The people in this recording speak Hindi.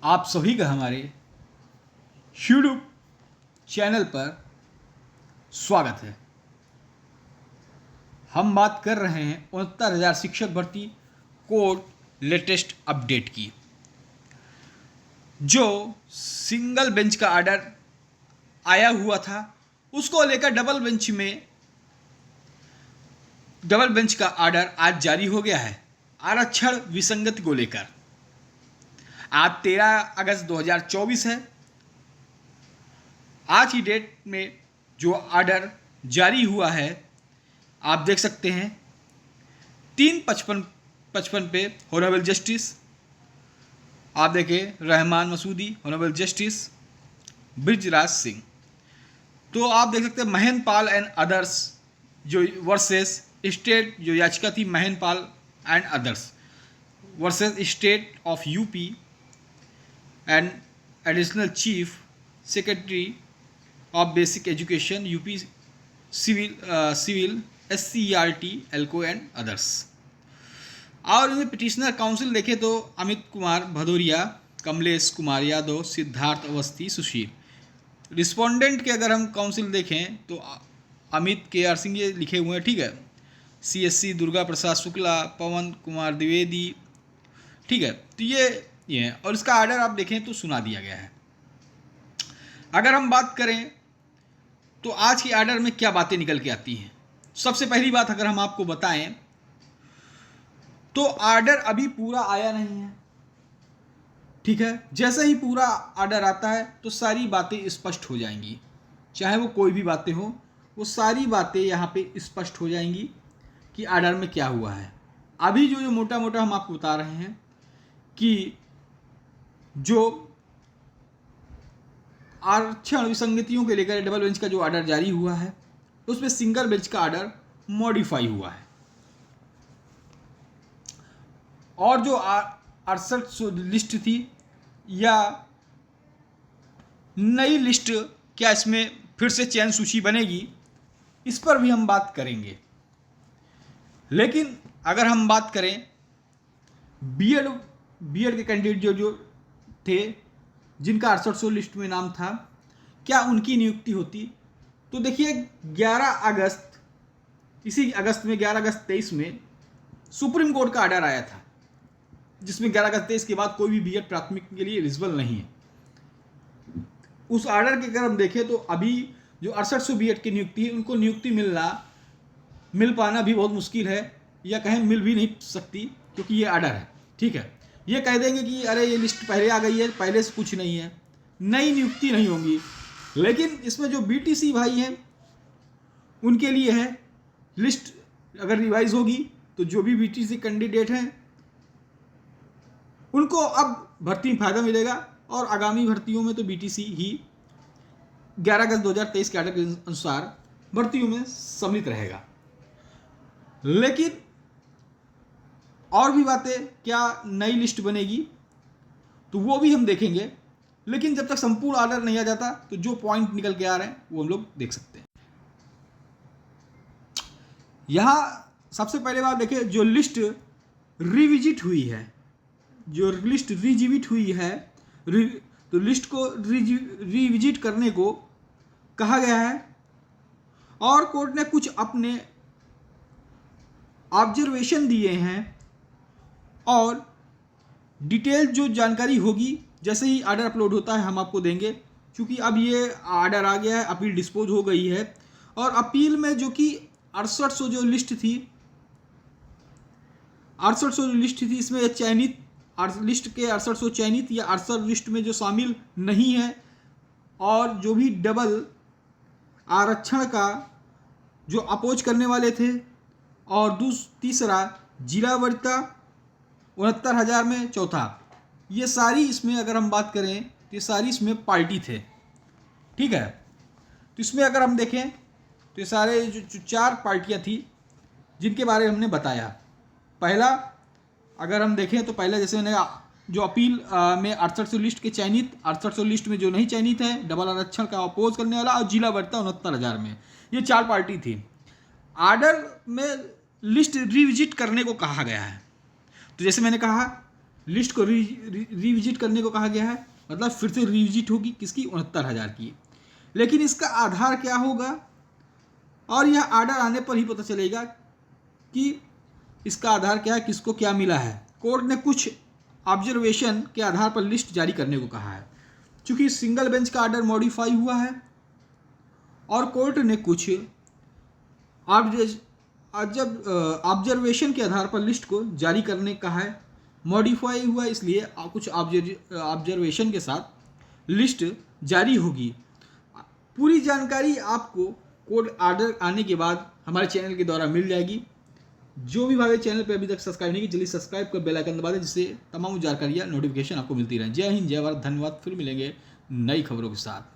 आप सभी का हमारे यूट्यूब चैनल पर स्वागत है। हम बात कर रहे हैं 69,000 शिक्षक भर्ती कोड लेटेस्ट अपडेट की। जो सिंगल बेंच का आर्डर आया हुआ था उसको लेकर डबल बेंच का आर्डर आज जारी हो गया है। आरक्षण विसंगति को लेकर आज 13 अगस्त 2024 है। आज की डेट में जो आर्डर जारी हुआ है आप देख सकते हैं 3/55 पे ऑनरेबल जस्टिस आप देखें रहमान मसूदी, ऑनरेबल जस्टिस ब्रिजराज सिंह। तो आप देख सकते हैं महेंद्र पाल एंड अदर्स जो वर्सेस स्टेट, जो याचिका थी Mahendra Pal and others versus state of UP and additional chief secretary of basic education UP civil SCERT एल्को एंड अदर्स। और इनमें पिटिशनर काउंसिल देखें तो अमित कुमार भदौरिया, कमलेश कुमार यादव, सिद्धार्थ अवस्थी, सुशील। रिस्पोंडेंट के अगर हम काउंसिल देखें तो अमित KR सिंह ये लिखे हुए हैं, ठीक है। CSC दुर्गा प्रसाद शुक्ला, पवन कुमार द्विवेदी, ठीक है। तो ये है और इसका आर्डर आप देखें तो सुना दिया गया है। अगर हम बात करें तो आज की आर्डर में क्या बातें निकल के आती हैं। सबसे पहली बात अगर हम आपको बताएं तो आर्डर अभी पूरा आया नहीं है, ठीक है। जैसे ही पूरा आर्डर आता है तो सारी बातें स्पष्ट हो जाएंगी, चाहे वो कोई भी बातें हो, वो सारी बातें यहाँ पे स्पष्ट हो जाएंगी कि आर्डर में क्या हुआ है। अभी जो मोटा मोटा हम आपको बता रहे हैं कि जो आरक्षण विसंगतियों के लेकर डबल बेंच का जो आर्डर जारी हुआ है उसमें सिंगल बेंच का आर्डर मॉडिफाई हुआ है। और जो 68 लिस्ट थी या नई लिस्ट, क्या इसमें फिर से चयन सूची बनेगी, इस पर भी हम बात करेंगे। लेकिन अगर हम बात करें बीएड के कैंडिडेट जो थे जिनका 6800 लिस्ट में नाम था, क्या उनकी नियुक्ति होती। तो देखिए 11 अगस्त 23 में सुप्रीम कोर्ट का आर्डर आया था जिसमें 11 अगस्त 23 के बाद कोई भी बीएड प्राथमिक के लिए एलिजिबल नहीं है। उस आर्डर के अगर हम देखें तो अभी जो 6800 बीएड की नियुक्ति है उनको नियुक्ति मिल पाना भी बहुत मुश्किल है, या कहें मिल भी नहीं सकती क्योंकि ये आर्डर है, ठीक है। ये कह देंगे कि अरे ये लिस्ट पहले आ गई है, पहले से कुछ नहीं है, नई नियुक्ति नहीं होंगी। लेकिन इसमें जो BTC भाई हैं उनके लिए है, लिस्ट अगर रिवाइज होगी तो जो भी BTC कैंडिडेट हैं उनको अब भर्ती में फ़ायदा मिलेगा और आगामी भर्तियों में तो BTC ही 11 अगस्त 2023 के आर्डर के अनुसार भर्तियों में सम्मिलित रहेगा। लेकिन और भी बातें, क्या नई लिस्ट बनेगी तो वो भी हम देखेंगे। लेकिन जब तक संपूर्ण आर्डर नहीं आ जाता तो जो पॉइंट निकल के आ रहे हैं वो हम लोग देख सकते हैं। यहाँ सबसे पहले बात देखें, जो लिस्ट रिविजिट हुई है, तो लिस्ट को रिविजिट करने को कहा गया है और कोर्ट ने कुछ अपने ऑब्जर्वेशन दिए हैं और डिटेल जो जानकारी होगी जैसे ही आर्डर अपलोड होता है हम आपको देंगे। क्योंकि अब ये आर्डर आ गया है, अपील डिस्पोज हो गई है और अपील में जो कि 6800 जो लिस्ट थी, 6800 लिस्ट थी, इसमें चयनित लिस्ट के 6800 चयनित या 68 लिस्ट में जो शामिल नहीं है और जो भी डबल आरक्षण का जो अपोज करने वाले थे, और तीसरा जिला वरीयता 69,000 में चौथा, ये सारी इसमें अगर हम बात करें तो ये सारी इसमें पार्टी थे, ठीक है। तो इसमें अगर हम देखें तो ये सारे जो 4 पार्टियां थी जिनके बारे में हमने बताया। पहला अगर हम देखें तो पहला जैसे मैंने जो अपील में 6800 लिस्ट के चयनित, 6800 लिस्ट में जो नहीं चयनित है, डबल आरक्षण का अपोज करने वाला और जिला वरीयता 69,000 में, ये 4 पार्टी थी। आर्डर में लिस्ट रिविजिट करने को कहा गया है। तो जैसे मैंने कहा लिस्ट को रिविजिट करने को कहा गया है, मतलब फिर से रिविजिट होगी किसकी, 69,000 की। लेकिन इसका आधार क्या होगा, और यह आर्डर आने पर ही पता चलेगा कि इसका आधार क्या है, किसको क्या मिला है। कोर्ट ने कुछ ऑब्जर्वेशन के आधार पर लिस्ट जारी करने को कहा है। चूंकि सिंगल बेंच का आर्डर मॉडिफाई हुआ है और कोर्ट ने कुछ ऑब्जर्वेशन के आधार पर लिस्ट को जारी करने का है, मॉडिफाई हुआ है, इसलिए कुछ ऑब्जर्वेशन के साथ लिस्ट जारी होगी। पूरी जानकारी आपको कोर्ट आर्डर आने के बाद हमारे चैनल के द्वारा मिल जाएगी। जो भी भाई चैनल पे अभी तक सब्सक्राइब नहीं की, जल्दी सब्सक्राइब कर बेल आइकन दबा दें, जिससे तमाम जानकारियाँ नोटिफिकेशन आपको मिलती रहें। जय हिंद, जय भारत, धन्यवाद। फिर मिलेंगे नई खबरों के साथ।